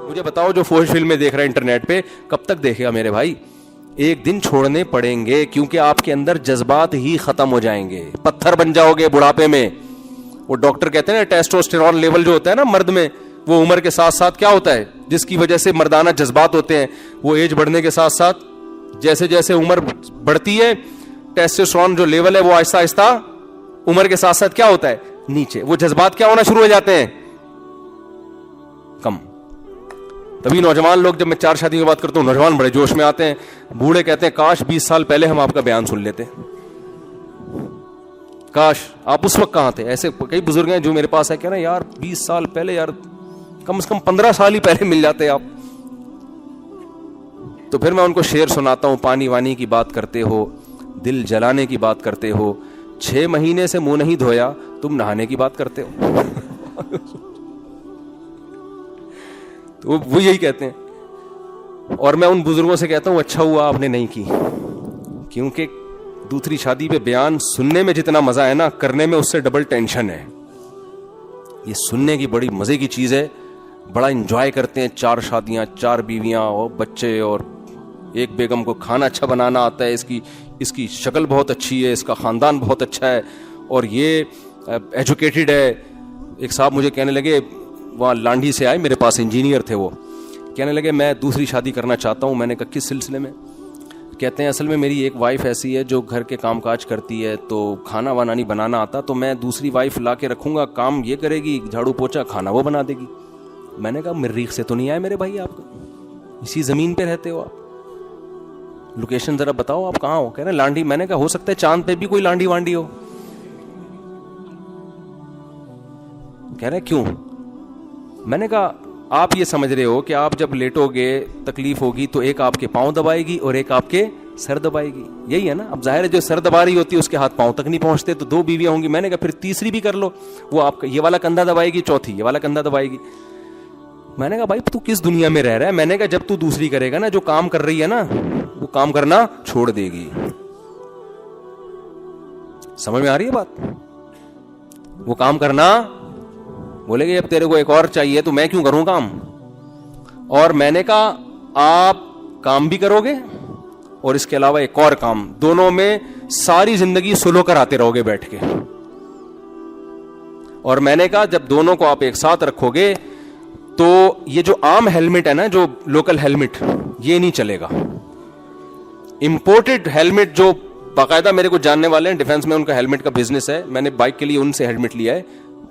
مجھے بتاؤ جو فوج فلمیں دیکھ رہا ہے انٹرنیٹ پہ, کب تک دیکھے گا میرے بھائی؟ ایک دن چھوڑنے پڑیں گے, کیونکہ آپ کے اندر جذبات ہی ختم ہو جائیں گے, پتھر بن جاؤ گے بڑھاپے میں. وہ ڈاکٹر کہتے ہیں نا ٹیسٹوسٹیرون لیول جو ہوتا ہے نا مرد میں, وہ عمر کے ساتھ ساتھ کیا ہوتا ہے, جس کی وجہ سے مردانہ جذبات ہوتے ہیں, وہ ایج بڑھنے کے ساتھ ساتھ جیسے جیسے عمر بڑھتی ہے ٹیسٹوسٹیرون جو لیول ہے وہ آہستہ آہستہ عمر کے ساتھ ساتھ کیا ہوتا ہے, نیچے. وہ جذبات کیا ہونا شروع ہو جاتے ہیں, کم. تبھی نوجوان لوگ, جب میں 4 شادیوں کی بات کرتا ہوں, نوجوان بڑے جوش میں آتے ہیں, بوڑھے کہتے ہیں کاش 20 سال پہلے ہم آپ کا بیان سن لیتے, کاش آپ اس وقت کہاں تھے. ایسے کئی بزرگ ہیں جو میرے پاس ہے, کہہ رہے ہیں یار 20 سال پہلے, یار کم سے کم 15 سال ہی پہلے مل جاتے آپ. تو پھر میں ان کو شعر سناتا ہوں, پانی وانی کی بات کرتے ہو, دل جلانے کی بات کرتے ہو, 6 مہینے سے منہ نہیں دھویا, تم نہانے کی بات کرتے ہو. تو وہ یہی کہتے ہیں. اور میں ان بزرگوں سے کہتا ہوں اچھا ہوا آپ نے نہیں کی, کیونکہ دوسری شادی پہ بیان سننے میں جتنا مزہ ہے نا, کرنے میں اس سے ڈبل ٹینشن ہے. یہ سننے کی بڑی مزے کی چیز ہے, بڑا انجوائے کرتے ہیں. 4 شادیاں, 4 بیویاں اور بچے, اور ایک بیگم کو کھانا اچھا بنانا آتا ہے, اس کی شکل بہت اچھی ہے, اس کا خاندان بہت اچھا ہے, اور یہ ایجوکیٹڈ ہے. ایک صاحب مجھے کہنے لگے, وہاں لانڈھی سے آئے میرے پاس, انجینئر تھے, وہ کہنے لگے میں دوسری شادی کرنا چاہتا ہوں. میں نے کہا کس سلسلے میں؟ کہتے ہیں اصل میں میری ایک وائف ایسی ہے جو گھر کے کام کاج کرتی ہے, تو کھانا وانا نہیں بنانا آتا, تو میں دوسری وائف لا کے رکھوں گا, کام یہ کرے گی, جھاڑو پوچھا, کھانا وہ بنا دے گی. میں نے کہا مریخ سے تو نہیں آئے میرے بھائی آپ, اسی زمین پہ رہتے ہو آپ, لوکیشن ذرا بتاؤ آپ کہاں ہو. کہہ رہے ہیں لانڈھی. میں نے کہا ہو سکتا ہے چاند پہ بھی کوئی لانڈھی وانڈی ہو. کہہ رہے کیوں؟ میں نے کہا آپ یہ سمجھ رہے ہو کہ آپ جب لیٹو گے تکلیف ہوگی تو ایک آپ کے پاؤں دبائے گی اور ایک آپ کے سر دبائے گی, یہی ہے نا. اب ظاہر ہے جو سر دبا رہی ہوتی ہے اس کے ہاتھ پاؤں تک نہیں پہنچتے, تو 2 بیویاں ہوں گی. میں نے کہا پھر تیسری بھی کر لو, وہ آپ کا یہ والا کندھا دبائے گی, چوتھی یہ والا کندھا دبائے گی. میں نے کہا بھائی تو کس دنیا میں رہ رہا ہے؟ میں نے کہا جب تو دوسری کرے گا نا, جو کام کر رہی ہے نا وہ کام کرنا چھوڑ دے گی. سمجھ میں آ رہی ہے بات؟ وہ کام کرنا, بولے گی اب تیرے کو ایک اور چاہیے تو میں کیوں کروں کام. اور میں نے کہا آپ کام بھی کرو گے اور اس کے علاوہ ایک اور کام, دونوں میں ساری زندگی سلو کر آتے رہو گے بیٹھ کے. اور میں نے کہا جب دونوں کو آپ ایک ساتھ رکھو گے تو یہ جو عام ہیلمٹ ہے نا, جو لوکل ہیلمٹ, یہ نہیں چلے گا. امپورٹڈ ہیلمٹ جو باقاعدہ میرے کو جاننے والے ہیں ڈیفینس میں, ان کا ہیلمٹ کا بزنس ہے. میں نے بائک کے لیے ان سے ہیلمٹ لیا ہے,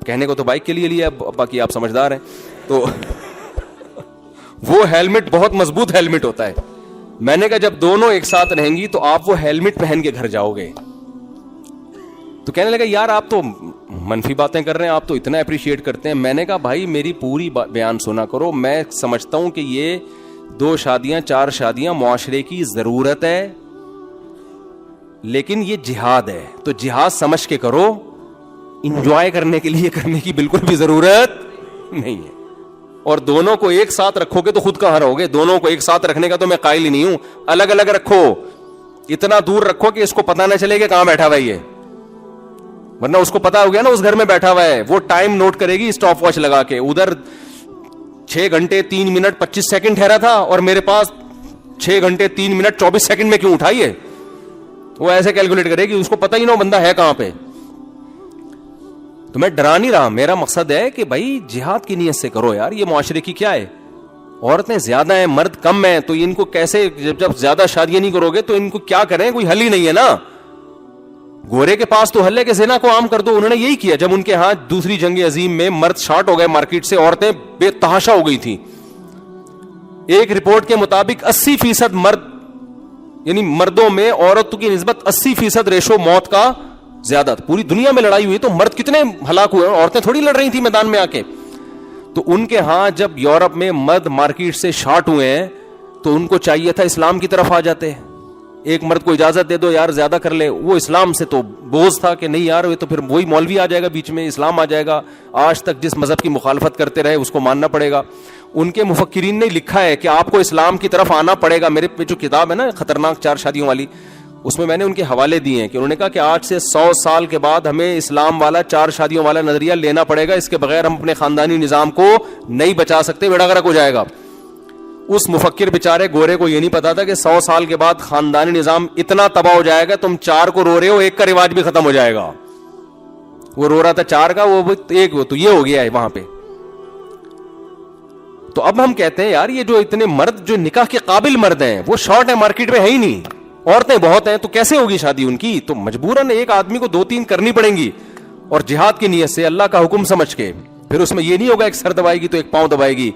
کہنے کو تو بائک کے لیے لیا ہے, باقی آپ سمجھدار ہیں. تو وہ ہیلمٹ بہت مضبوط ہیلمٹ ہوتا ہے. میں نے کہا جب دونوں ایک ساتھ رہیں گی تو آپ وہ ہیلمٹ پہن کے گھر جاؤ گے. تو کہنے لگا یار آپ تو منفی باتیں کر رہے ہیں, آپ تو اتنا اپریشیٹ کرتے ہیں. میں نے کہا بھائی میری پوری بیان سنا کرو. میں سمجھتا ہوں کہ یہ 2 شادیاں 4 شادیاں معاشرے کی ضرورت ہے, لیکن یہ جہاد ہے, تو جہاد سمجھ کے کرو. انجوائے کرنے کے لیے کرنے کی بالکل بھی ضرورت نہیں ہے. اور دونوں کو ایک ساتھ رکھو گے تو خود کہاں رہو گے. دونوں کو ایک ساتھ رکھنے کا تو میں قائل ہی نہیں ہوں. الگ الگ رکھو, اتنا دور رکھو کہ اس کو پتہ نہ چلے کہ کہاں بیٹھا ہوا یہ, ورنہ اس کو پتا ہو گیا نا اس گھر میں بیٹھا ہوا ہے. وہ ٹائم نوٹ کرے گی اسٹاپ واچ لگا کے, ادھر 6 گھنٹے 3 منٹ 25 سیکنڈ ٹھہرا تھا اور میرے پاس 6 گھنٹے 3 منٹ 24 سیکنڈ میں کیوں اٹھائیے. وہ ایسے کیلکولیٹ کرے گی, اس کو پتہ ہی نہ بندہ ہے کہاں پہ. تو میں ڈرا نہیں رہا, میرا مقصد ہے کہ بھائی جہاد کی نیت سے کرو یار. یہ معاشرے کی کیا ہے, عورتیں زیادہ ہیں مرد کم ہیں, تو ان کو کیسے, جب زیادہ شادیاں نہیں کرو گے تو ان کو کیا کریں, کوئی حل ہی نہیں ہے نا. گورے کے پاس تو حل ہے کہ زنا کو عام کر دو. انہوں نے یہی کیا جب ان کے ہاں دوسری جنگ عظیم میں مرد شارٹ ہو گئے مارکیٹ سے, عورتیں بے تحاشا ہو گئی تھیں. ایک رپورٹ کے مطابق 80% مرد, یعنی مردوں میں عورتوں کی نسبت 80% ریشو موت کا زیادہ. پوری دنیا میں لڑائی ہوئی تو مرد کتنے ہلاک ہوئے, عورتیں تھوڑی لڑ رہی تھیں میدان میں آ کے. تو ان کے ہاں جب یورپ میں مرد مارکیٹ سے شارٹ ہوئے ہیں تو ان کو چاہیے تھا اسلام کی طرف آ جاتے. ایک مرد کو اجازت دے دو یار زیادہ کر لے, وہ اسلام سے تو بوجھ تھا کہ نہیں یار یہ تو پھر وہی مولوی آ جائے گا بیچ میں, اسلام آ جائے گا. آج تک جس مذہب کی مخالفت کرتے رہے اس کو ماننا پڑے گا. ان کے مفکرین نے لکھا ہے کہ آپ کو اسلام کی طرف آنا پڑے گا. میرے پہ جو کتاب ہے نا خطرناک 4 شادیوں والی, اس میں نے ان کے حوالے دیے ہیں کہ انہوں نے کہا کہ آج سے 100 سال کے بعد ہمیں اسلام والا 4 شادیوں والا نظریہ لینا پڑے گا, اس کے بغیر ہم اپنے خاندانی نظام کو نہیں بچا سکتے, بیڑا غرق ہو جائے گا. اس مفکر بیچارے گورے کو یہ نہیں پتا تھا کہ 100 سال کے بعد خاندانی نظام اتنا تباہ ہو جائے گا, تم 4 کو رو رہے ہو, 1 کا رواج بھی ختم ہو جائے گا. وہ رو رہا تھا 4 کا, وہ 1, وہ تو یہ ہو گیا ہے وہاں پہ. تو اب ہم کہتے ہیں یار یہ جو اتنے مرد جو نکاح کے قابل مرد ہیں وہ شارٹ ہے, مارکیٹ میں ہے ہی نہیں, عورتیں بہت ہیں, تو کیسے ہوگی شادی ان کی؟ تو مجبوراً ایک آدمی کو 2-3 کرنی پڑیں گی, اور جہاد کی نیت سے, اللہ کا حکم سمجھ کے. پھر اس میں یہ نہیں ہوگا ایک سر دبائے گی تو ایک پاؤں دبائے گی.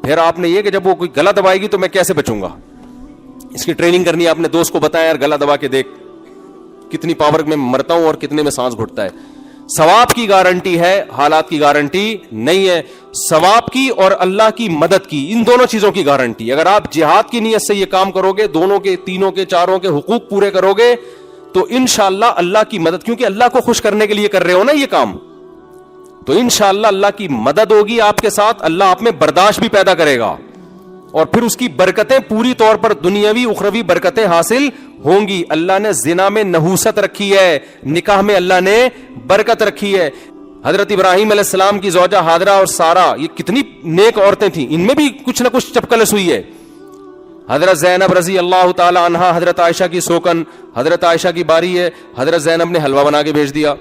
پھر آپ نے یہ کہ جب وہ کوئی گلا دبائے گی تو میں کیسے بچوں گا, اس کی ٹریننگ کرنی ہے. آپ نے دوست کو بتایا یار گلا دبا کے دیکھ کتنی پاور میں مرتا ہوں اور کتنے میں سانس گھٹتا ہے. ثواب کی گارنٹی ہے, حالات کی گارنٹی نہیں ہے. ثواب کی اور اللہ کی مدد کی, ان دونوں چیزوں کی گارنٹی. اگر آپ جہاد کی نیت سے یہ کام کرو گے, دونوں کے, تینوں کے, چاروں کے حقوق پورے کرو گے, تو انشاءاللہ اللہ کی مدد, کیونکہ اللہ کو خوش کرنے کے لیے کر رہے ہو نا یہ کام, تو انشاءاللہ اللہ کی مدد ہوگی آپ کے ساتھ. اللہ آپ میں برداشت بھی پیدا کرے گا, اور پھر اس کی برکتیں پوری طور پر دنیاوی اخروی برکتیں حاصل ہوں گی. اللہ نے زنا میں نحوست رکھی ہے, نکاح میں اللہ نے برکت رکھی ہے. حضرت ابراہیم علیہ السلام کی زوجہ ہاجرہ اور سارہ, یہ کتنی نیک عورتیں تھیں, ان میں بھی کچھ نہ کچھ چپکلس ہوئی ہے. حضرت زینب رضی اللہ تعالی عنہا, حضرت عائشہ کی سوکن, حضرت عائشہ کی باری ہے, حضرت زینب نے حلوہ بنا کے بھیج دیا.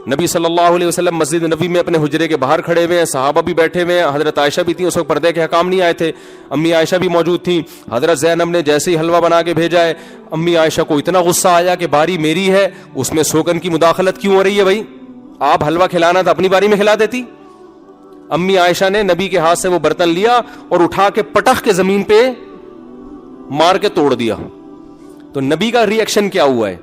نبی صلی اللہ علیہ وسلم مسجد نبی میں اپنے حجرے کے باہر کھڑے ہوئے ہیں, صحابہ بھی بیٹھے ہوئے ہیں, حضرت عائشہ بھی تھیں, اس وقت پردے کے حکام نہیں آئے تھے, امی عائشہ بھی موجود تھیں. حضرت زینب نے جیسے ہی حلوہ بنا کے بھیجا ہے, امی عائشہ کو اتنا غصہ آیا کہ باری میری ہے, اس میں سوکن کی مداخلت کیوں ہو رہی ہے بھائی, آپ حلوہ کھلانا تھا اپنی باری میں کھلا دیتی. امی عائشہ نے نبی کے ہاتھ سے وہ برتن لیا اور اٹھا کے پٹخ کے زمین پہ مار کے توڑ دیا. تو نبی کا ری ایکشن کیا ہوا ہے؟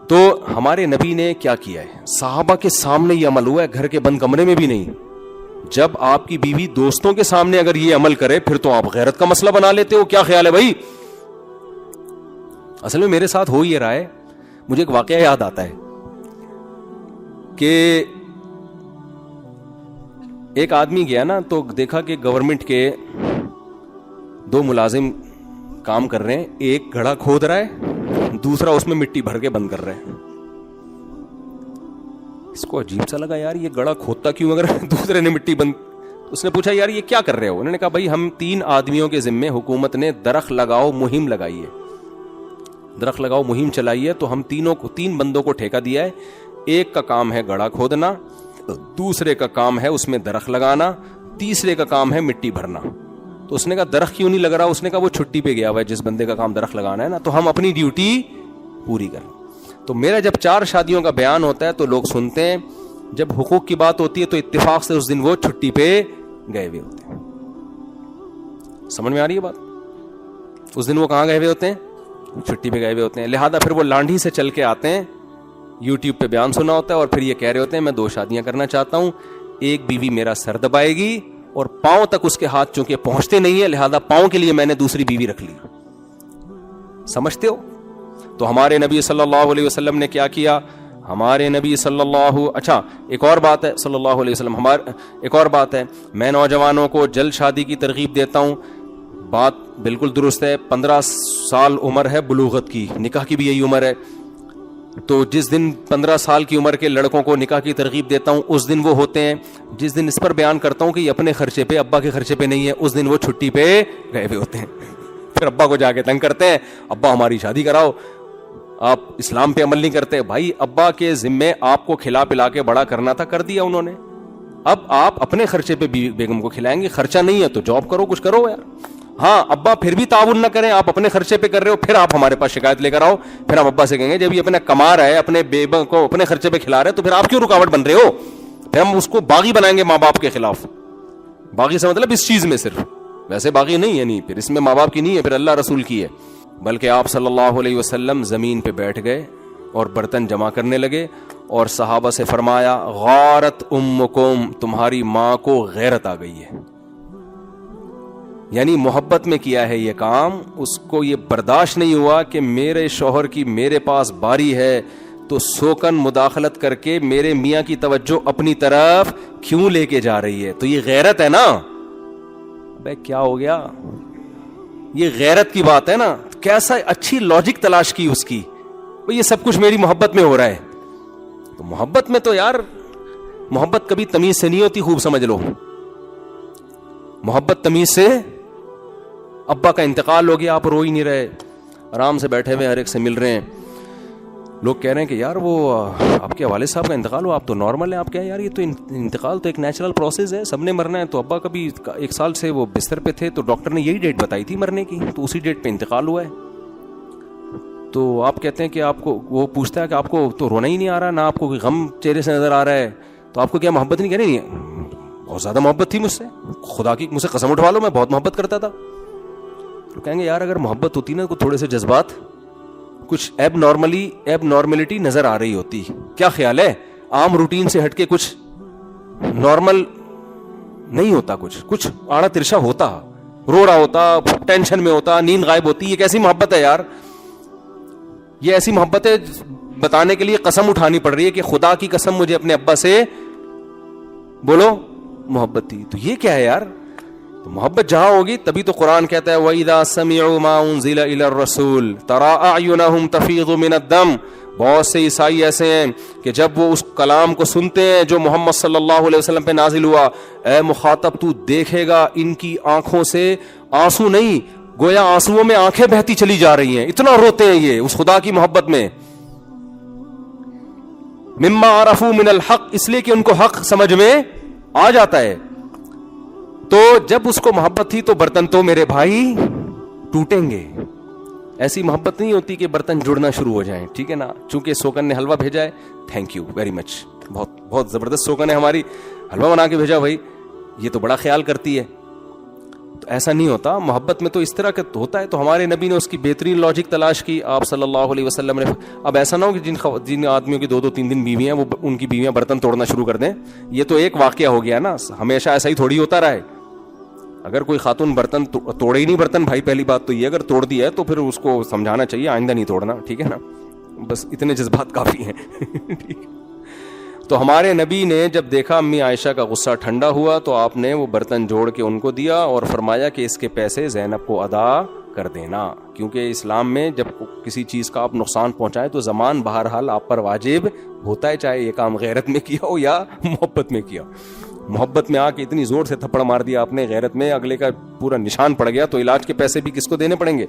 تو ہمارے نبی نے کیا کیا ہے, صحابہ کے سامنے یہ عمل ہوا ہے, گھر کے بند کمرے میں بھی نہیں. جب آپ کی بیوی دوستوں کے سامنے اگر یہ عمل کرے پھر تو آپ غیرت کا مسئلہ بنا لیتے ہو. کیا خیال ہے بھائی؟ اصل میں میرے ساتھ ہو یہ رہا ہے, مجھے ایک واقعہ یاد آتا ہے کہ ایک آدمی گیا نا, تو دیکھا کہ گورنمنٹ کے 2 ملازم کام کر رہے ہیں, ایک گڑھا کھود رہا ہے, دوسرا اس میں مٹی بھر کے بند کر رہے ہیں. اس کو عجیب سا لگا, یار یہ گڑھا کھودتا کیوں اگر دوسرے نے مٹی بند. اس نے پوچھا یار یہ کیا کر رہے ہو؟ انہوں نے کہا بھائی ہم 3 آدمیوں کے ذمے حکومت نے درخت لگاؤ مہم لگائی ہے, درخت لگاؤ مہم چلائی ہے, تو ہم 3 بندوں کو ٹھیکہ دیا ہے. ایک کا کام ہے گڑھا کھودنا, دوسرے کا کام ہے اس میں درخت لگانا, تیسرے کا کام ہے مٹی بھرنا. تو اس نے کہا درخت کیوں نہیں لگ رہا؟ اس نے کہا وہ چھٹی پہ گیا ہوا ہے جس بندے کا کام درخت لگانا ہے نا, تو ہم اپنی ڈیوٹی پوری کریں. تو میرا جب 4 شادیوں کا بیان ہوتا ہے تو لوگ سنتے ہیں, جب حقوق کی بات ہوتی ہے تو اتفاق سے اس دن وہ چھٹی پہ گئے ہوئے ہوتے ہیں. سمجھ میں آ رہی ہے بات؟ اس دن وہ کہاں گئے ہوئے ہوتے ہیں؟ چھٹی پہ گئے ہوئے ہوتے ہیں. لہذا پھر وہ لانڈھی سے چل کے آتے ہیں, یوٹیوب پہ بیان سنا ہوتا ہے, اور پھر یہ کہہ رہے ہوتے ہیں میں 2 شادیاں کرنا چاہتا ہوں, ایک بیوی میرا سر دبائے گی اور پاؤں تک اس کے ہاتھ چونکہ پہنچتے نہیں ہے, لہذا پاؤں کے لیے میں نے دوسری بیوی رکھ لی. سمجھتے ہو؟ تو ہمارے نبی صلی اللہ علیہ وسلم نے کیا کیا؟ ہمارے نبی صلی اللہ, اچھا ایک اور بات ہے, صلی اللہ علیہ وسلم ایک اور بات ہے, میں نوجوانوں کو جلد شادی کی ترغیب دیتا ہوں. بات بالکل درست ہے, 15 سال عمر ہے بلوغت کی, نکاح کی بھی یہی عمر ہے. تو جس دن 15 سال کی عمر کے لڑکوں کو نکاح کی ترغیب دیتا ہوں اس دن وہ ہوتے ہیں, جس دن اس پر بیان کرتا ہوں کہ یہ اپنے خرچے پہ, ابا کے خرچے پہ نہیں ہے, اس دن وہ چھٹی پہ گئے ہوئے ہوتے ہیں. پھر ابا کو جا کے تنگ کرتے ہیں, ابا ہماری شادی کراؤ, آپ اسلام پہ عمل نہیں کرتے. بھائی ابا کے ذمے آپ کو کھلا پلا کے بڑا کرنا تھا, کر دیا انہوں نے. اب آپ اپنے خرچے پہ بیگم کو کھلائیں گے, خرچہ نہیں ہے تو جاب کرو, کچھ کرو یار. ہاں ابا پھر بھی تعاون نہ کریں, آپ اپنے خرچے پہ کر رہے ہو, پھر آپ ہمارے پاس شکایت لے کر آؤ. پھر ہم ابا سے کہیں گے جب یہ اپنا کما رہا ہے, اپنے بیبی کو اپنے خرچے پہ کھلا رہے ہیں, تو پھر آپ کیوں رکاوٹ بن رہے ہو؟ پھر ہم اس کو باغی بنائیں گے ماں باپ کے خلاف. باغی سے مطلب اس چیز میں صرف, ویسے باغی نہیں ہے, نہیں پھر اس میں ماں باپ کی نہیں ہے, پھر اللہ رسول کی ہے. بلکہ آپ صلی اللہ علیہ وسلم زمین پہ بیٹھ گئے اور برتن جمع کرنے لگے, اور صحابہ سے فرمایا غارت امکم, تمہاری ماں کو غیرت آ گئی ہے. یعنی محبت میں کیا ہے یہ کام, اس کو یہ برداشت نہیں ہوا کہ میرے شوہر کی میرے پاس باری ہے تو سوکن مداخلت کر کے میرے میاں کی توجہ اپنی طرف کیوں لے کے جا رہی ہے. تو یہ غیرت ہے نا. ابے کیا ہو گیا, یہ غیرت کی بات ہے نا. کیسا اچھی لاجک تلاش کی اس کی, یہ سب کچھ میری محبت میں ہو رہا ہے. تو محبت میں تو یار, محبت کبھی تمیز سے نہیں ہوتی, خوب سمجھ لو. محبت تمیز سے ابا کا انتقال ہو گیا, آپ رو ہی نہیں رہے, آرام سے بیٹھے ہوئے ہر ایک سے مل رہے ہیں. لوگ کہہ رہے ہیں کہ یار وہ آپ کے والد صاحب کا انتقال ہوا, آپ تو نارمل ہیں. آپ کیا یار یہ تو انتقال تو ایک نیچرل پروسیس ہے, سب نے مرنا ہے. تو ابا کا بھی 1 سال سے وہ بستر پہ تھے, تو ڈاکٹر نے یہی ڈیٹ بتائی تھی مرنے کی, تو اسی ڈیٹ پہ انتقال ہوا ہے. تو آپ کہتے ہیں کہ آپ کو, وہ پوچھتا ہے کہ آپ کو تو رونا ہی نہیں آ رہا, نہ آپ کو کوئی غم چہرے سے نظر آ رہا ہے, تو آپ کو کیا محبت نہیں؟ کہہ رہی نہیں, بہت زیادہ محبت تھی مجھ سے, خدا کی مجھ سے قسم اٹھوا لو میں بہت محبت کرتا تھا. تو کہیں گے یار اگر محبت ہوتی نا تو تھوڑے سے جذبات, کچھ ایب نارملٹی نظر آ رہی ہوتی. کیا خیال ہے؟ عام روٹین سے ہٹ کے کچھ نارمل نہیں ہوتا, کچھ آڑا ترشا ہوتا, رو رہا ہوتا, ٹینشن میں ہوتا, نیند غائب ہوتی. یہ کیسی محبت ہے یار؟ یہ ایسی محبت ہے بتانے کے لیے قسم اٹھانی پڑ رہی ہے کہ خدا کی قسم مجھے اپنے ابا سے بولو محبت تھی. تو یہ کیا ہے یار؟ تو محبت جہاں ہوگی تبھی تو قرآن کہتا ہے وَإِذَا سَمِعُوا مَا أُنزِلَ إِلَى الرَّسُولِ تَرَىٰ أَعْيُنَهُمْ تَفِيضُ مِنَ الدَّمْعِ. بہت سے عیسائی ایسے ہیں کہ جب وہ اس کلام کو سنتے ہیں جو محمد صلی اللہ علیہ وسلم پہ نازل ہوا, اے مخاطب تو دیکھے گا ان کی آنکھوں سے آنسو نہیں, گویا آنسوؤں میں آنکھیں بہتی چلی جا رہی ہیں, اتنا روتے ہیں یہ اس خدا کی محبت میں. مما عرفوا من الحق, اس لیے کہ ان کو حق سمجھ میں آ جاتا ہے. تو جب اس کو محبت تھی تو برتن تو میرے بھائی ٹوٹیں گے. ایسی محبت نہیں ہوتی کہ برتن جڑنا شروع ہو جائیں, ٹھیک ہے نا. چونکہ سوکن نے حلوہ بھیجا ہے, تھینک یو ویری مچ, بہت زبردست سوکن ہے ہماری, حلوہ بنا کے بھیجا بھائی, یہ تو بڑا خیال کرتی ہے. تو ایسا نہیں ہوتا, محبت میں تو اس طرح کا ہوتا ہے. تو ہمارے نبی نے اس کی بہترین لاجک تلاش کی, آپ صلی اللہ علیہ وسلم نے. اب ایسا نہ ہو کہ جن آدمیوں کی 2-2 3 بیویاں ہیں وہ ان کی بیویاں برتن توڑنا شروع کر دیں. یہ تو ایک واقعہ ہو گیا نا, ہمیشہ ایسا ہی تھوڑی ہوتا رہا ہے. اگر کوئی خاتون برتن توڑے ہی نہیں برتن, بھائی پہلی بات تو یہ, اگر توڑ دیا ہے تو پھر اس کو سمجھانا چاہیے آئندہ نہیں توڑنا, ٹھیک ہے نا. بس اتنے جذبات کافی ہیں. تو ہمارے نبی نے جب دیکھا امی عائشہ کا غصہ ٹھنڈا ہوا تو آپ نے وہ برتن جوڑ کے ان کو دیا اور فرمایا کہ اس کے پیسے زینب کو ادا کر دینا, کیونکہ اسلام میں جب کسی چیز کا آپ نقصان پہنچائے تو زمان بہرحال آپ پر واجب ہوتا ہے, چاہے یہ کام غیرت میں کیا ہو یا محبت میں کیا. محبت میں آ کے اتنی زور سے تھپڑ مار دیا آپ نے, غیرت میں اگلے کا پورا نشان پڑ گیا, تو علاج کے پیسے بھی کس کو دینے پڑیں گے؟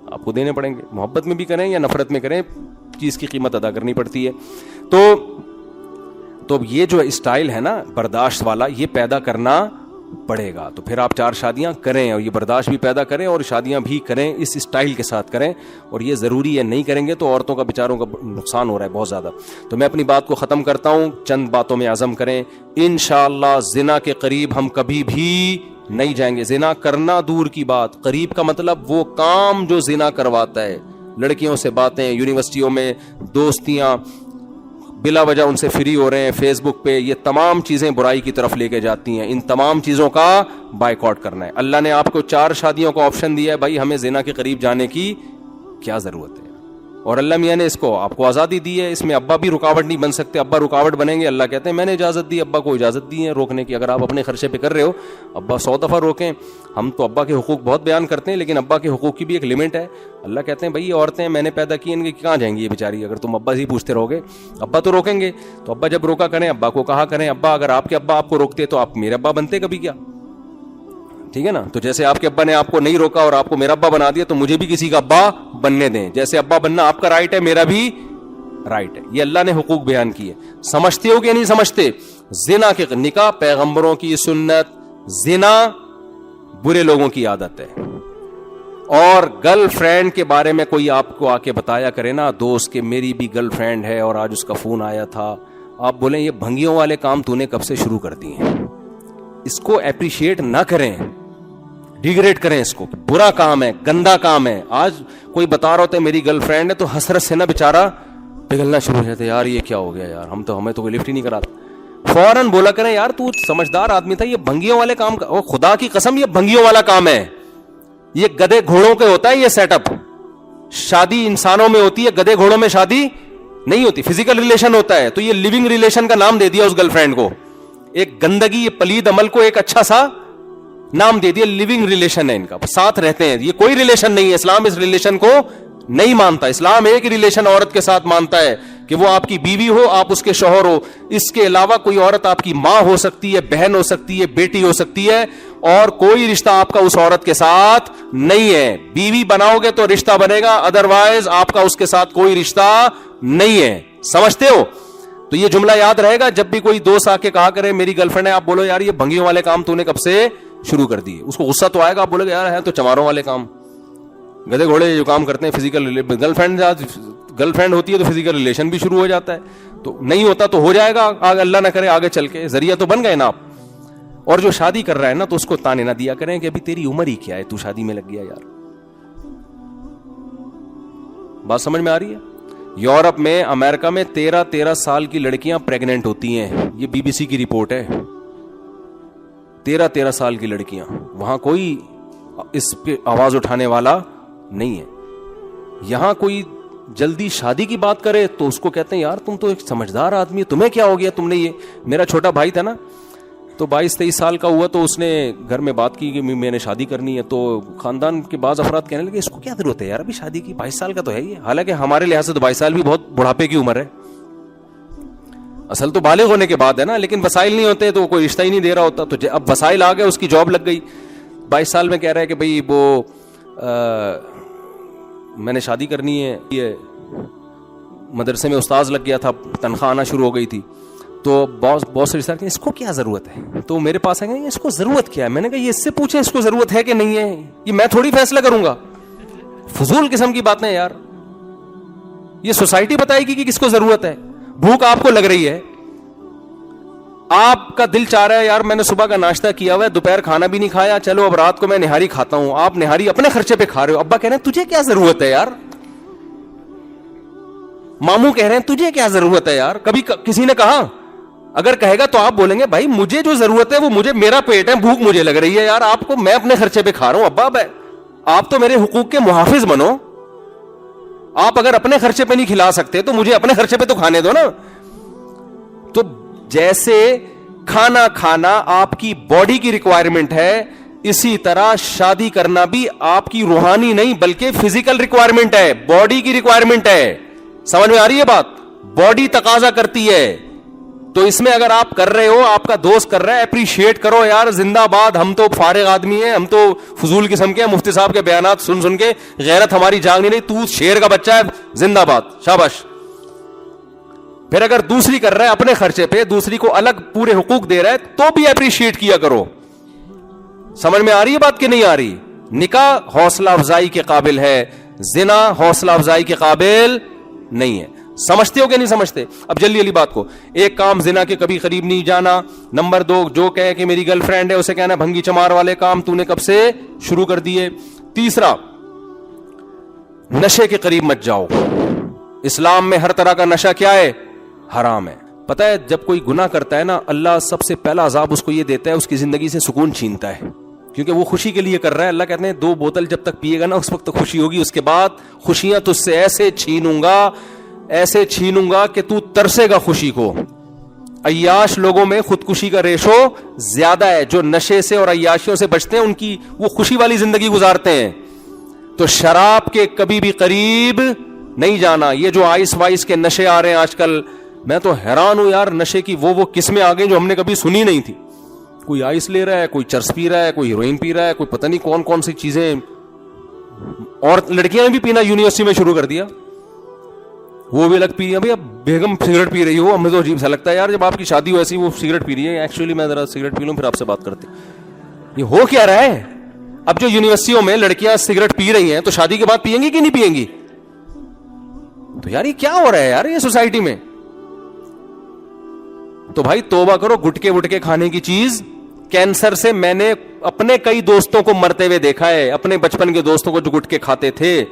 آپ کو دینے پڑیں گے. محبت میں بھی کریں یا نفرت میں کریں, چیز کی قیمت ادا کرنی پڑتی ہے. تو یہ جو اسٹائل ہے نا برداشت والا, یہ پیدا کرنا پڑے گا. تو پھر آپ 4 شادیاں کریں اور یہ برداشت بھی پیدا کریں اور شادیاں بھی کریں, اس اسٹائل کے ساتھ کریں. اور یہ ضروری ہے, نہیں کریں گے تو عورتوں کا بیچاروں کا نقصان ہو رہا ہے بہت زیادہ. تو میں اپنی بات کو ختم کرتا ہوں, چند باتوں میں عزم کریں. انشاءاللہ زنا کے قریب ہم کبھی بھی نہیں جائیں گے. زنا کرنا دور کی بات, قریب کا مطلب وہ کام جو زنا کرواتا ہے. لڑکیوں سے باتیں, یونیورسٹیوں میں دوستیاں, بلا وجہ ان سے فری ہو رہے ہیں فیس بک پہ, یہ تمام چیزیں برائی کی طرف لے کے جاتی ہیں. ان تمام چیزوں کا بائیکاٹ کرنا ہے. اللہ نے آپ کو 4 شادیوں کا آپشن دیا ہے, بھائی ہمیں زنا کے قریب جانے کی کیا ضرورت ہے. اور اللہ میاں نے اس کو آپ کو آزادی دی ہے, اس میں ابا بھی رکاوٹ نہیں بن سکتے. ابا رکاوٹ بنیں گے, اللہ کہتے ہیں میں نے اجازت دی, ابا کو اجازت دی ہے روکنے کی. اگر آپ اپنے خرچے پہ کر رہے ہو, ابا 100 دفعہ روکیں. ہم تو ابا کے حقوق بہت بیان کرتے ہیں, لیکن ابا کے حقوق کی بھی ایک لمٹ ہے. اللہ کہتے ہیں بھائی یہ عورتیں میں نے پیدا کی, ان کی کہاں جائیں گی یہ بیچاری, اگر تم ابا سے ہی پوچھتے رہو گے. ابا تو روکیں گے, تو ابا جب روکا کریں, ابا کو کہا کریں ابا, اگر آپ کے ابا آپ کو روکتے تو آپ میرے ابا بنتے کبھی کیا, ٹھیک ہے نا. تو جیسے آپ کے ابا نے آپ کو نہیں روکا اور آپ کو میرا ابا بنا دیا, تو مجھے بھی کسی کا ابا بننے دیں. جیسے ابا بننا آپ کا رائٹ ہے, میرا بھی رائٹ ہے. یہ اللہ نے حقوق بیان کیے. سمجھتے ہو کہ نہیں سمجھتے؟ زنا کے نکاح پیغمبروں کی سنت, زنا برے لوگوں کی عادت ہے. اور گرل فرینڈ کے بارے میں کوئی آپ کو آ کے بتایا کرے نا, دوست کہ میری بھی گرل فرینڈ ہے اور آج اس کا فون آیا تھا, آپ بولیں یہ بھنگیوں والے کام تو نے کب سے شروع کر دیے ہیں. اس کو اپریشیٹ نہ کریں, ڈیگریڈ کریں اس کو, برا کام ہے, گندا کام ہے. آج کوئی بتا رہا ہوتا ہے میری گرل فرینڈ ہے, تو حسرت سے نا بیچارہ پگھلنا شروع ہو جاتے, یار یہ کیا ہو گیا یار, ہمیں تو کوئی لفٹ ہی نہیں کراتا. فوراً بولا کریں یار تو سمجھدار آدمی تھا, یہ بھنگیوں والے کام کا, او خدا کی قسم یہ بھنگیوں والا کام ہے. یہ گدے گھوڑوں کے ہوتا ہے یہ سیٹ اپ. شادی انسانوں میں ہوتی ہے, گدے گھوڑوں میں شادی نہیں ہوتی. فزیکل ریلیشن ہوتا ہے, تو یہ لیونگ ریلیشن کا نام دے دیا اس گرل فرینڈ کو. ایک گندگی, یہ پلید عمل کو ایک اچھا سا نام دے دیا, لیونگ ریلیشن ہے ان کا, ساتھ رہتے ہیں. یہ کوئی ریلیشن نہیں ہے, اسلام اس ریلیشن کو نہیں مانتا. اسلام ایک ریلیشن عورت کے ساتھ مانتا ہے کہ وہ آپ کی بیوی ہو, آپ اس کے شوہر ہو. اس کے علاوہ کوئی عورت آپ کی ماں ہو سکتی ہے, بہن ہو سکتی ہے, بیٹی ہو سکتی ہے, اور کوئی رشتہ آپ کا اس عورت کے ساتھ نہیں ہے. بیوی بناؤ گے تو رشتہ بنے گا, ادروائز آپ کا اس کے ساتھ کوئی رشتہ نہیں ہے. سمجھتے ہو؟ تو یہ جملہ یاد رہے گا. جب بھی کوئی دوست آ کے کہا کرے میری گرل فرینڈ ہے, آپ بولو یار یہ بھنگیوں والے کام تو نے کب سے شروع کر دیے. اس کو غصہ تو آئے گا, آپ بولو گے یار ہے تو چماروں والے کام, گدے گھوڑے جو کام کرتے ہیں فزیکل. گرل فرینڈ ہوتی ہے تو فزیکل ریلیشن بھی شروع ہو جاتا ہے. تو نہیں ہوتا تو ہو جائے گا, اللہ نہ کرے آگے چل کے, ذریعہ تو بن گئے نا آپ. اور جو شادی کر رہا ہے نا تو اس کو تانے نہ دیا کریں کہ ابھی تیری عمر ہی کیا ہے, تو شادی میں لگ گیا. یار بات سمجھ میں آ رہی ہے؟ یورپ میں, امریکہ میں 13 سال کی لڑکیاں پریگننٹ ہوتی ہیں. یہ بی بی سی کی رپورٹ ہے. 13 سال کی لڑکیاں, وہاں کوئی اس پہ آواز اٹھانے والا نہیں ہے. یہاں کوئی جلدی شادی کی بات کرے تو اس کو کہتے ہیں یار تم تو ایک سمجھدار آدمی ہے, تمہیں کیا ہو گیا, تم نے یہ. میرا چھوٹا بھائی تھا نا, تو 22-23 سال کا ہوا تو اس نے گھر میں بات کی کہ میں نے شادی کرنی ہے. تو خاندان کے بعض افراد کہنے لگے اس کو کیا ضرورت ہے یار ابھی شادی کی, 22 سال کا تو ہے ہی. حالانکہ ہمارے لحاظ سے تو 22 سال بھی بہت بڑھاپے کی عمر ہے. اصل تو بالغ ہونے کے بعد ہے نا, لیکن وسائل نہیں ہوتے تو کوئی رشتہ ہی نہیں دے رہا ہوتا. تو اب وسائل آ گئے, اس کی جاب لگ گئی. 22 سال میں کہہ رہا ہے کہ بھئی وہ میں نے شادی کرنی ہے. یہ مدرسے میں استاذ لگ گیا تھا, تنخواہ آنا شروع ہو گئی تھی. تو بہت سے رشتہ دار اس کو کیا ضرورت ہے, تو میرے پاس آئیں گے اس کو ضرورت کیا ہے. میں نے کہا یہ اس سے پوچھیں اس کو ضرورت ہے کہ نہیں ہے, یہ میں تھوڑی فیصلہ کروں گا. فضول قسم کی باتیں یار. یہ سوسائٹی بتائے گی کہ کس کو ضرورت ہے. بھوک آپ کو لگ رہی ہے, آپ کا دل چاہ رہا ہے یار میں نے صبح کا ناشتہ کیا ہوا ہے, دوپہر کھانا بھی نہیں کھایا, چلو اب رات کو میں نہاری کھاتا ہوں. آپ نہاری اپنے خرچے پہ کھا رہے ہو, ابا کہہ رہے ہیں تجھے کیا ضرورت ہے یار, ماموں کہہ رہے ہیں تجھے کیا ضرورت ہے یار. کبھی کسی نے کہا, اگر کہے گا تو آپ بولیں گے بھائی مجھے جو ضرورت ہے وہ مجھے, میرا پیٹ ہے, بھوک مجھے لگ رہی ہے یار, آپ کو میں اپنے خرچے پہ کھا رہا ہوں. ابا آپ تو میرے حقوق کے محافظ بنو. آپ اگر اپنے خرچے پہ نہیں کھلا سکتے تو مجھے اپنے خرچے پہ تو کھانے دو نا. تو جیسے کھانا آپ کی باڈی کی ریکوائرمنٹ ہے, اسی طرح شادی کرنا بھی آپ کی روحانی نہیں بلکہ فزیکل ریکوائرمنٹ ہے, باڈی کی ریکوائرمنٹ ہے. سمجھ میں آ رہی ہے بات؟ باڈی تقاضا کرتی ہے. تو اس میں اگر آپ کر رہے ہو, آپ کا دوست کر رہا ہے, اپریشیٹ کرو یار, زندہ باد. ہم تو فارغ آدمی ہیں, ہم تو فضول قسم کے ہیں, مفتی صاحب کے بیانات سن کے غیرت ہماری جاگنی نہیں. تو شیر کا بچہ ہے, زندہ باد, شاباش. پھر اگر دوسری کر رہا ہے اپنے خرچے پہ, دوسری کو الگ پورے حقوق دے رہا ہے, تو بھی اپریشیٹ کیا کرو. سمجھ میں آ رہی ہے بات کہ نہیں آ رہی؟ نکاح حوصلہ افزائی کے قابل ہے, زنا حوصلہ افزائی کے قابل نہیں ہے. سمجھتے ہو کہ نہیں سمجھتے؟ اب جلدی جلدی بات کو. ایک کام زنا کے کبھی قریب نہیں جانا. نمبر 2, جو کہے کہ میری گرل فرینڈ ہے اسے کہنا بھنگی چمار والے کام تو نے کب سے شروع کر دیے. تیسرا, نشے کے قریب مت جاؤ. اسلام میں ہر طرح کا نشہ کیا ہے؟ حرام ہے. پتہ ہے جب کوئی گناہ کرتا ہے نا, اللہ سب سے پہلا عذاب اس کو یہ دیتا ہے, اس کی زندگی سے سکون چھینتا ہے, کیونکہ وہ خوشی کے لیے کر رہا ہے. اللہ کہتے ہیں 2 بوتل جب تک پیے گا نا اس وقت تو خوشی ہوگی, اس کے بعد خوشیاں تجھ سے ایسے چھینوں گا کہ تو ترسے گا خوشی کو. عیاش لوگوں میں خودکشی کا ریشو زیادہ ہے. جو نشے سے اور عیاشیوں سے بچتے ہیں ان کی وہ خوشی والی زندگی گزارتے ہیں. تو شراب کے کبھی بھی قریب نہیں جانا. یہ جو آئس وائس کے نشے آ رہے ہیں آج کل, میں تو حیران ہوں یار, نشے کی وہ قسمیں آ گئی جو ہم نے کبھی سنی نہیں تھی. کوئی آئس لے رہا ہے, کوئی چرس پی رہا ہے, کوئی ہیروئن پی رہا ہے, کوئی پتہ نہیں کون کون سی چیزیں. اور لڑکیاں نے بھی پینا یونیورسٹی میں شروع کر دیا, وہ بھی الگ پی. ابھی اب بیگم سگریٹ پی رہی ہو, ہمیں تو عجیب سا لگتا ہے یار, جب آپ کی شادی ہو ایسی وہ سگریٹ پی رہی ہے. ایکچولی میں ذرا سگریٹ پی لوں پھر آپ سے بات کرتے. یہ ہو کیا رہا ہے؟ اب جو یونیورسٹیوں میں لڑکیاں سگریٹ پی رہی ہیں تو شادی کے بعد پیئیں گی کہ نہیں پیئیں گی؟ تو یار یہ کیا ہو رہا ہے یار یہ سوسائٹی میں؟ تو بھائی توبہ کرو. گٹکے وٹکے کھانے کی چیز کینسر سے, میں نے اپنے کئی دوستوں کو مرتے ہوئے دیکھا ہے, اپنے بچپن کے دوستوں کو جو گٹکے کھاتے تھے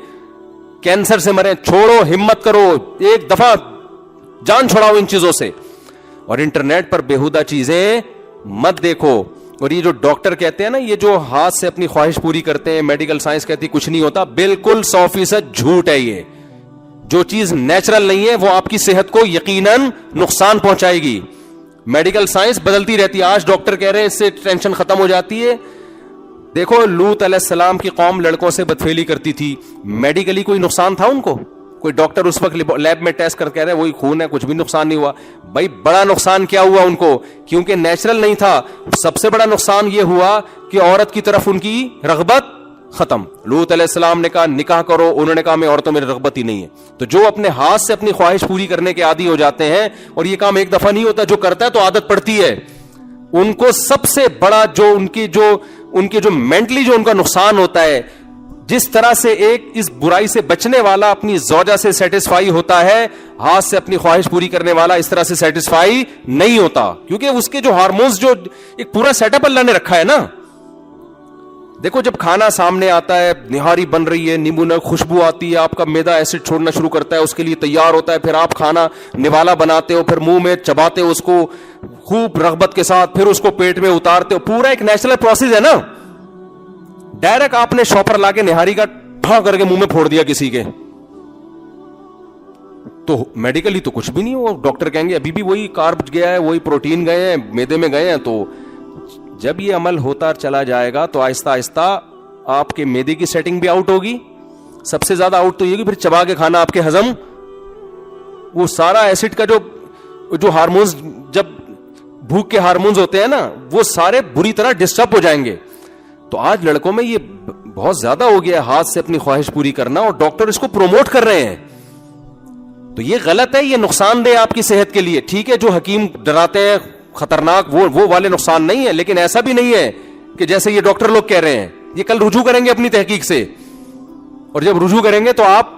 کینسر سے مرے. چھوڑو, ہمت کرو, ایک دفعہ جان چھڑاؤ ان چیزوں سے. اور انٹرنیٹ پر بیہودہ چیزیں مت دیکھو. اور یہ جو ڈاکٹر کہتے ہیں نا, یہ جو ہاتھ سے اپنی خواہش پوری کرتے ہیں, میڈیکل سائنس کہتی کچھ نہیں ہوتا, بالکل 100% جھوٹ ہے. یہ جو چیز نیچرل نہیں ہے وہ آپ کی صحت کو یقیناً نقصان پہنچائے گی. میڈیکل سائنس بدلتی رہتی ہے. آج ڈاکٹر کہہ رہے ہیں اس سے ٹینشن ختم ہو جاتی ہے. دیکھو لوط علیہ السلام کی قوم لڑکوں سے بدفعلی کرتی تھی, میڈیکلی کوئی نقصان تھا ان کو؟ کوئی ڈاکٹر اس وقت لیب میں ٹیسٹ کر کے رہے وہی خون ہے, کچھ بھی نقصان نہیں ہوا. بھائی بڑا نقصان کیا ہوا ان کو, کیونکہ نیچرل نہیں تھا. سب سے بڑا نقصان یہ ہوا کہ عورت کی طرف ان کی رغبت ختم. لوط علیہ السلام نے کہا نکاح کرو, انہوں نے کہا میں عورتوں میں رغبت ہی نہیں ہے. تو جو اپنے ہاتھ سے اپنی خواہش پوری کرنے کے عادی ہو جاتے ہیں, اور یہ کام ایک دفعہ نہیں ہوتا, جو کرتا ہے تو عادت پڑتی ہے, ان کو سب سے بڑا جو ان کے جو مینٹلی جو ان کا نقصان ہوتا ہے, جس طرح سے ایک اس برائی سے بچنے والا اپنی زوجہ سے سیٹسفائی ہوتا ہے, ہاتھ سے اپنی خواہش پوری کرنے والا اس طرح سے سیٹسفائی نہیں ہوتا, کیونکہ اس کے جو ہارمونز, جو ایک پورا سیٹ اپ اللہ نے رکھا ہے نا. دیکھو جب کھانا سامنے آتا ہے, نہاری بن رہی ہے, نیمبو نمک خوشبو آتی ہے, آپ کا معدہ ایسڈ چھوڑنا شروع کرتا ہے, اس کے لیے تیار ہوتا ہے, پھر آپ کھانا نوالا بناتے ہو, پھر منہ میں چباتے ہو اس کو خوب رغبت کے ساتھ, پھر اس کو پیٹ میں اتارتے ہو, پورا ایک نیچرل پروسیس ہے نا. ڈائریکٹ آپ نے شاپر لا کے نہاری کا ڈھا کر کے منہ میں پھوڑ دیا کسی کے, تو میڈیکلی تو کچھ بھی نہیں ہو. ڈاکٹر کہیں گے ابھی بھی وہی کارب گیا ہے, وہی پروٹین گئے ہیں, میدے میں گئے ہیں. تو جب یہ عمل ہوتا چلا جائے گا تو آہستہ آہستہ آپ کے میدے کی سیٹنگ بھی آؤٹ ہوگی. سب سے زیادہ آؤٹ تو یہ کہ پھر چبا کے کھانا آپ کے ہضم, وہ سارا ایسڈ کا جو ہارمونز, جب بھوک کے ہارمونز ہوتے ہیں نا, وہ سارے بری طرح ڈسٹرب ہو جائیں گے. تو آج لڑکوں میں یہ بہت زیادہ ہو گیا ہاتھ سے اپنی خواہش پوری کرنا, اور ڈاکٹر اس کو پروموٹ کر رہے ہیں. تو یہ غلط ہے, یہ نقصان دہ آپ کی صحت کے لیے. ٹھیک ہے جو حکیم ڈراتے ہیں خطرناک, وہ والے نقصان نہیں ہے, لیکن ایسا بھی نہیں ہے کہ جیسے یہ ڈاکٹر لوگ کہہ رہے ہیں. یہ کل رجوع کریں گے اپنی تحقیق سے, اور جب رجوع کریں گے تو آپ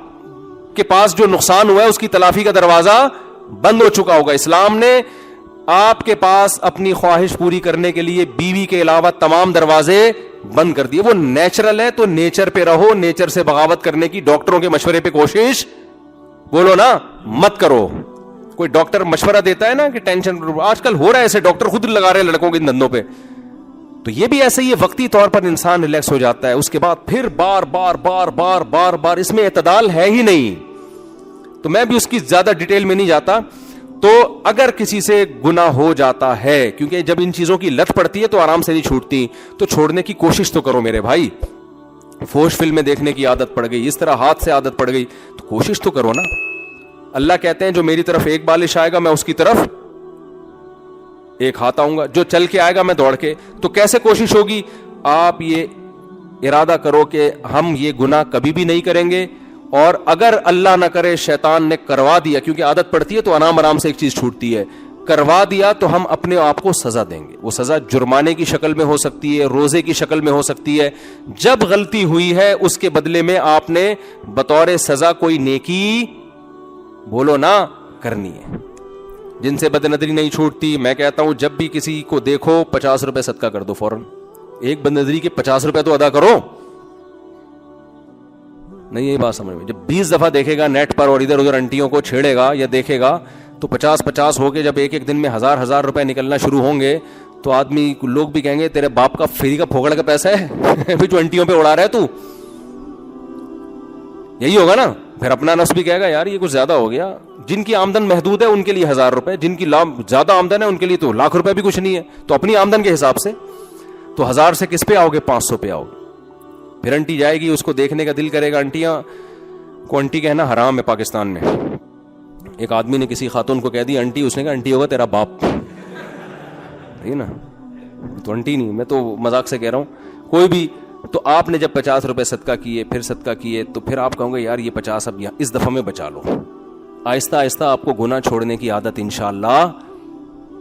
کے پاس جو نقصان ہوا ہے اس کی تلافی کا دروازہ بند ہو چکا ہوگا. اسلام نے آپ کے پاس اپنی خواہش پوری کرنے کے لیے بیوی کے علاوہ تمام دروازے بند کر دیے. وہ نیچرل ہے تو نیچر پہ رہو, نیچر سے بغاوت کرنے کی ڈاکٹروں کے مشورے پہ کوشش بولو نا مت کرو. کوئی ڈاکٹر مشورہ دیتا ہے نا کہ ٹینشن, آج کل ہو رہا ہے ایسے, ڈاکٹر خود لگا رہے ہیں لڑکوں کے دندوں پہ. تو یہ بھی ایسے ہی وقتی طور پر انسان ریلیکس ہو جاتا ہے, اس کے بعد پھر بار بار بار بار بار بار, اس میں اعتدال ہے ہی نہیں. تو میں بھی اس کی زیادہ ڈیٹیل میں نہیں جاتا. تو اگر کسی سے گناہ ہو جاتا ہے, کیونکہ جب ان چیزوں کی لت پڑتی ہے تو آرام سے نہیں چھوٹتی, تو چھوڑنے کی کوشش تو کرو میرے بھائی. فوش فلمیں دیکھنے کی عادت پڑ گئی, اس طرح ہاتھ سے عادت پڑ گئی, تو کوشش تو کرو نا. اللہ کہتے ہیں جو میری طرف ایک بالش آئے گا میں اس کی طرف ایک ہاتھ آؤں گا, جو چل کے آئے گا میں دوڑ کے. تو کیسے کوشش ہوگی؟ آپ یہ ارادہ کرو کہ ہم یہ گناہ کبھی بھی نہیں کریں گے, اور اگر اللہ نہ کرے شیطان نے کروا دیا, کیونکہ عادت پڑتی ہے تو آرام سے ایک چیز چھوٹتی ہے, کروا دیا تو ہم اپنے آپ کو سزا دیں گے. وہ سزا جرمانے کی شکل میں ہو سکتی ہے, روزے کی شکل میں ہو سکتی ہے. جب غلطی ہوئی ہے اس کے بدلے میں آپ نے بطور سزا کوئی نیکی بولو نا کرنی ہے. جن سے بد نظری نہیں چھوٹتی, میں کہتا ہوں جب بھی کسی کو دیکھو 50 روپے صدقہ کر دو فوراً. ایک بد نظری کے 50 روپے تو ادا کرو. نہیں یہی بات سمجھ میں, جب 20 دفعہ دیکھے گا نیٹ پر اور ادھر ادھر انٹیوں کو چھیڑے گا یا دیکھے گا, تو 50 ہو کے جب ایک دن میں 1000 روپے نکلنا شروع ہوں گے تو آدمی لوگ بھی کہیں گے تیرے باپ کا فری کا پھوکڑ کا پیسہ ہے جو انٹیوں پہ اڑا رہا ہے تو. یہی ہوگا نا. پھر اپنا نفس بھی کہے گا یار یہ کچھ زیادہ ہو گیا. جن کی آمدن محدود ہے ان کے لیے 1000 روپے, جن کی زیادہ آمدن ہے ان کے لیے تو لاکھ روپے بھی کچھ نہیں ہے. تو اپنی آمدن کے حساب سے تو 1000 سے کس پہ آؤ گے؟ 500 پہ آؤ گے. پھر انٹی جائے گی, اس کو دیکھنے کا دل کرے گا. انٹیاں کو انٹی کہنا حرام ہے پاکستان میں. ایک آدمی نے کسی خاتون کو کہہ دی انٹی, اس نے کہا انٹی ہوگا تیرا باپ, ٹھیک نا, تو انٹی نہیں, میں تو مذاق سے کہہ رہا ہوں. کوئی بھی تو آپ نے جب 50 روپے صدقہ کیے, پھر صدقہ کیے, تو پھر آپ کہوں گے یار یہ 50 اب اس دفعہ میں بچا لو. آہستہ آہستہ آپ کو گناہ چھوڑنے کی عادت انشاءاللہ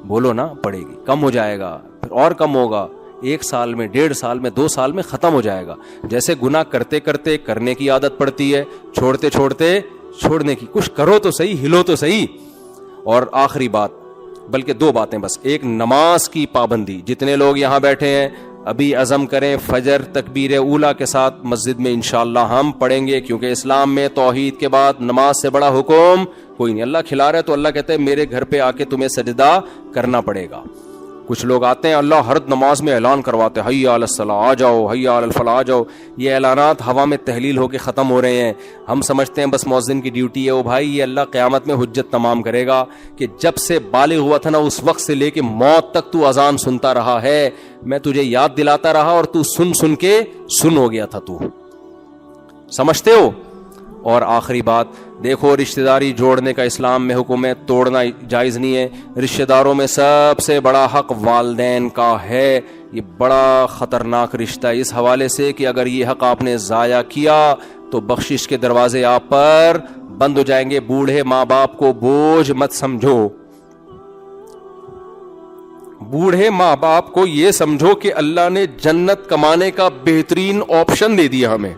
بولو نا پڑے گی. کم ہو جائے گا, پھر اور کم ہوگا. 1 سال میں, 1.5 سال میں, 2 سال میں ختم ہو جائے گا. جیسے گناہ کرتے کرتے کرنے کی عادت پڑتی ہے, چھوڑتے چھوڑتے چھوڑنے کی. کچھ کرو تو صحیح, ہلو تو صحیح. اور آخری بات, بلکہ 2 باتیں بس. ایک, نماز کی پابندی. جتنے لوگ یہاں بیٹھے ہیں ابھی عزم کریں فجر تکبیر اولا کے ساتھ مسجد میں انشاءاللہ ہم پڑھیں گے, کیونکہ اسلام میں توحید کے بعد نماز سے بڑا حکم کوئی نہیں. اللہ کھلا رہا ہے تو اللہ کہتے ہیں میرے گھر پہ آ کے تمہیں سجدہ کرنا پڑے گا. کچھ لوگ آتے ہیں اللہ ہر نماز میں اعلان کرواتے ہیں حی علی الصلاۃ آ جاؤ, حی علی الفلاح آ جاؤ. یہ اعلانات ہوا میں تحلیل ہو کے ختم ہو رہے ہیں. ہم سمجھتے ہیں بس مؤذن کی ڈیوٹی ہے. وہ بھائی یہ اللہ قیامت میں حجت تمام کرے گا کہ جب سے بالغ ہوا تھا نا اس وقت سے لے کے موت تک تو اذان سنتا رہا ہے, میں تجھے یاد دلاتا رہا اور تو سن کے سن ہو گیا تھا. تو سمجھتے ہو اور آخری بات دیکھو، رشتہ داری جوڑنے کا اسلام میں حکم ہے، توڑنا جائز نہیں ہے. رشتہ داروں میں سب سے بڑا حق والدین کا ہے. یہ بڑا خطرناک رشتہ ہے اس حوالے سے کہ اگر یہ حق آپ نے ضائع کیا تو بخشش کے دروازے آپ پر بند ہو جائیں گے. بوڑھے ماں باپ کو بوجھ مت سمجھو. بوڑھے ماں باپ کو یہ سمجھو کہ اللہ نے جنت کمانے کا بہترین آپشن دے دیا ہمیں.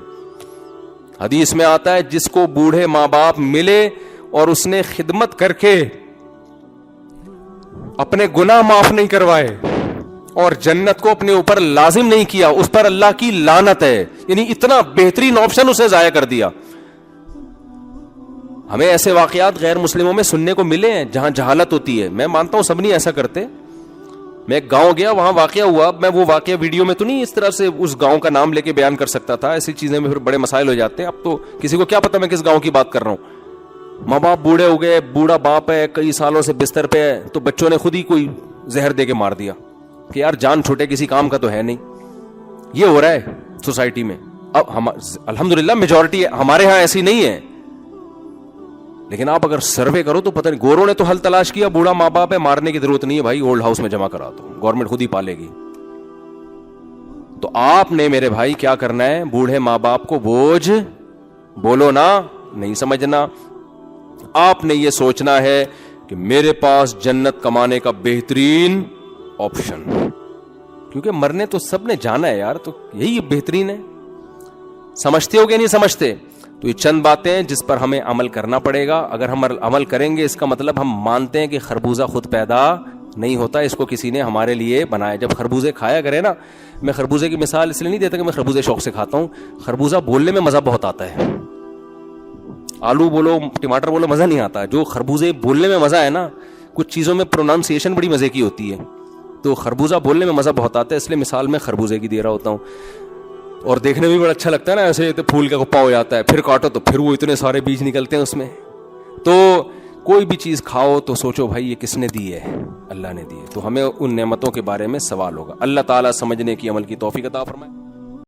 حدیث میں آتا ہے جس کو بوڑھے ماں باپ ملے اور اس نے خدمت کر کے اپنے گناہ معاف نہیں کروائے اور جنت کو اپنے اوپر لازم نہیں کیا، اس پر اللہ کی لعنت ہے. یعنی اتنا بہترین آپشن اسے ضائع کر دیا. ہمیں ایسے واقعات غیر مسلموں میں سننے کو ملے ہیں جہاں جہالت ہوتی ہے. میں مانتا ہوں سب نہیں ایسا کرتے. میں ایک گاؤں گیا، وہاں واقعہ ہوا. میں وہ واقعہ ویڈیو میں تو نہیں اس طرح سے اس گاؤں کا نام لے کے بیان کر سکتا تھا، ایسی چیزیں میں پھر بڑے مسائل ہو جاتے ہیں. اب تو کسی کو کیا پتا میں کس گاؤں کی بات کر رہا ہوں. ماں باپ بوڑھے ہو گئے، بوڑھا باپ ہے کئی سالوں سے بستر پہ ہے، تو بچوں نے خود ہی کوئی زہر دے کے مار دیا کہ یار جان چھوٹے کسی کام کا تو ہے نہیں. یہ ہو رہا ہے سوسائٹی میں. اب الحمدللہ میجورٹی ہمارے ہاں ایسی نہیں ہے، لیکن آپ اگر سروے کرو تو پتہ نہیں. گوروں نے تو حل تلاش کیا، بوڑھا ماں باپ ہے، مارنے کی ضرورت نہیں ہے بھائی، اولڈ ہاؤس میں جمع کرا دو، گورنمنٹ خود ہی پالے گی. تو آپ نے میرے بھائی کیا کرنا ہے؟ بوڑھے ماں باپ کو بوجھ بولو نا، نہیں سمجھنا. آپ نے یہ سوچنا ہے کہ میرے پاس جنت کمانے کا بہترین آپشن، کیونکہ مرنے تو سب نے جانا ہے یار، تو یہی بہترین ہے. سمجھتے ہو کہ نہیں سمجھتے؟ تو یہ چند باتیں ہیں جس پر ہمیں عمل کرنا پڑے گا. اگر ہم عمل کریں گے اس کا مطلب ہم مانتے ہیں کہ خربوزہ خود پیدا نہیں ہوتا، اس کو کسی نے ہمارے لیے بنایا. جب خربوزے کھایا کرے نا، میں خربوزے کی مثال اس لیے نہیں دیتا کہ میں خربوزے شوق سے کھاتا ہوں. خربوزہ بولنے میں مزہ بہت آتا ہے، آلو بولو ٹماٹر بولو مزہ نہیں آتا. جو خربوزے بولنے میں مزہ ہے نا، کچھ چیزوں میں پروننسیشن بڑی مزے کی ہوتی ہے، تو خربوزہ بولنے میں مزہ بہت آتا ہے. اس لیے مثال میں خربوزے کی دے رہا ہوتا ہوں. اور دیکھنے میں بڑا اچھا لگتا ہے نا، ایسے تو پھول کا کپا ہو جاتا ہے، پھر کاٹو تو پھر وہ اتنے سارے بیج نکلتے ہیں اس میں. تو کوئی بھی چیز کھاؤ تو سوچو بھائی یہ کس نے دی ہے؟ اللہ نے دی ہے. تو ہمیں ان نعمتوں کے بارے میں سوال ہوگا. اللہ تعالیٰ سمجھنے کی عمل کی توفیق عطا فرمائے.